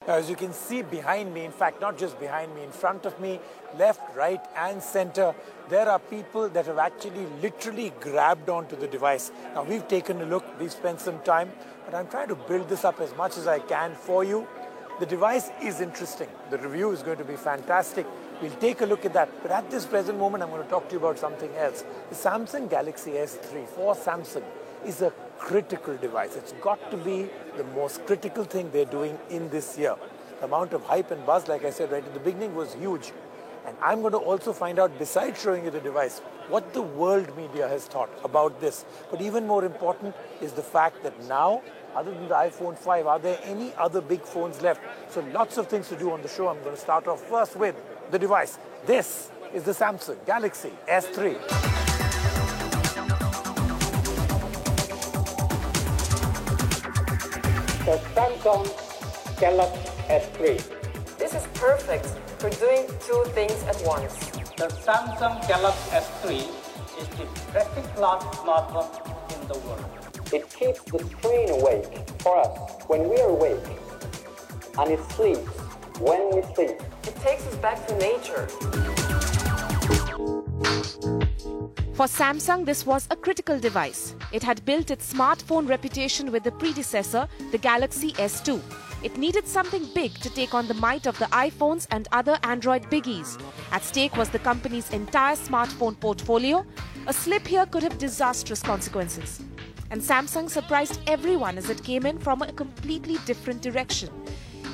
Now, as you can see behind me, in fact, not just behind me, in front of me, left, right, and center, there are people that have actually literally grabbed onto the device. Now, we've taken a look, we've spent some time, but I'm trying to build this up as much as I can for you. The device is interesting. The review is going to be fantastic. We'll take a look at that. But at this present moment, I'm going to talk to you about something else. The Samsung Galaxy S3 for Samsung is a critical device. It's got to be the most critical thing they're doing in this year. The amount of hype and buzz, like I said right at the beginning, was huge. And I'm going to also find out, besides showing you the device, what the world media has thought about this. But even more important is the fact that now, other than the iPhone 5, are there any other big phones left? So lots of things to do on the show. I'm going to start off first with the device. This is the Samsung Galaxy S3. The Samsung Galaxy S3. This is perfect for doing two things at once. The Samsung Galaxy S3 is the best-in-class smartphone in the world. It keeps the screen awake for us when we are awake, and it sleeps when we sleep. It takes us back to nature. For Samsung, this was a critical device. It had built its smartphone reputation with the predecessor, the Galaxy S2. It needed something big to take on the might of the iPhones and other Android biggies. At stake was the company's entire smartphone portfolio. A slip here could have disastrous consequences. And Samsung surprised everyone as it came in from a completely different direction.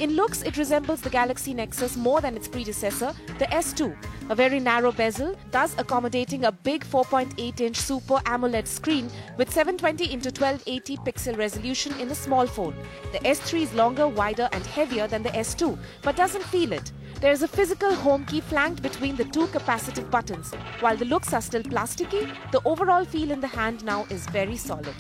In looks, it resembles the Galaxy Nexus more than its predecessor, the S2. A very narrow bezel, thus accommodating a big 4.8-inch Super AMOLED screen with 720 x 1280 pixel resolution in a small phone. The S3 is longer, wider and heavier than the S2, but doesn't feel it. There is a physical home key flanked between the two capacitive buttons. While the looks are still plasticky, the overall feel in the hand now is very solid.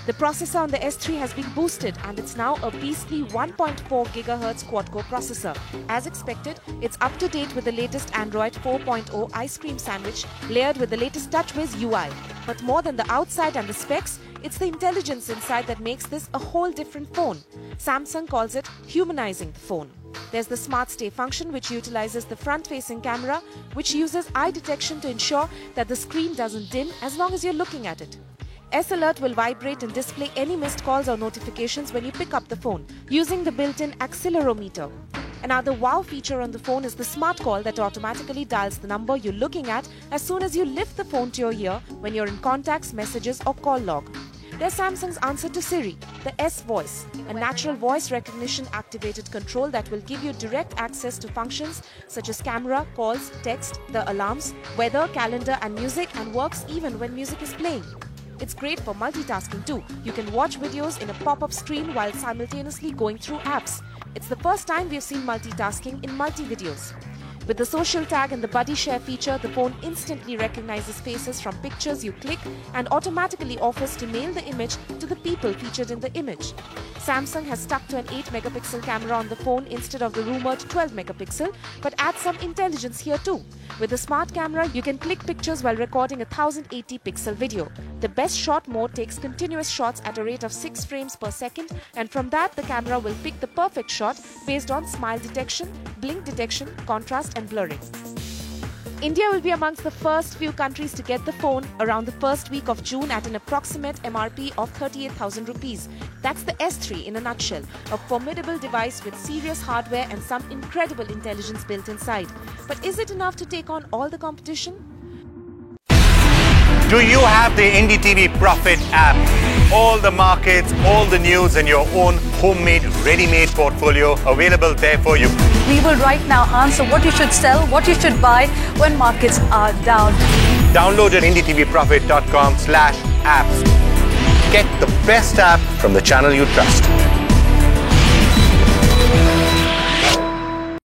The processor on the S3 has been boosted and it's now a beastly 1.4 GHz quad-core processor. As expected, it's up to date with the latest Android 4.0 ice cream sandwich layered with the latest TouchWiz UI. But more than the outside and the specs, it's the intelligence inside that makes this a whole different phone. Samsung calls it humanizing the phone. There's the Smart Stay function, which utilizes the front-facing camera, which uses eye detection to ensure that the screen doesn't dim as long as you're looking at it. S-Alert will vibrate and display any missed calls or notifications when you pick up the phone, using the built-in accelerometer. Another wow feature on the phone is the Smart Call that automatically dials the number you're looking at as soon as you lift the phone to your ear when you're in contacts, messages or call log. There's Samsung's answer to Siri, the S-Voice, a natural voice recognition activated control that will give you direct access to functions such as camera, calls, text, the alarms, weather, calendar and music, and works even when music is playing. It's great for multitasking too. You can watch videos in a pop-up screen while simultaneously going through apps. It's the first time we've seen multitasking in multi-videos. With the social tag and the buddy share feature, the phone instantly recognizes faces from pictures you click and automatically offers to mail the image to the people featured in the image. Samsung has stuck to an 8-megapixel camera on the phone instead of the rumored 12-megapixel, but adds some intelligence here too. With the smart camera, you can click pictures while recording a 1080-pixel video. The best shot mode takes continuous shots at a rate of 6 frames per second, and from that, the camera will pick the perfect shot based on smile detection, blink detection, contrast, and blurring. India will be amongst the first few countries to get the phone around the first week of June at an approximate MRP of 38,000 rupees. That's the S3 in a nutshell, a formidable device with serious hardware and some incredible intelligence built inside. But is it enough to take on all the competition? Do you have the IndiTV Profit app? All the markets, all the news and your own homemade, ready-made portfolio available there for you. We will right now answer what you should sell, what you should buy when markets are down. Download at IndiTVProfit.com/apps. Get the best app from the channel you trust.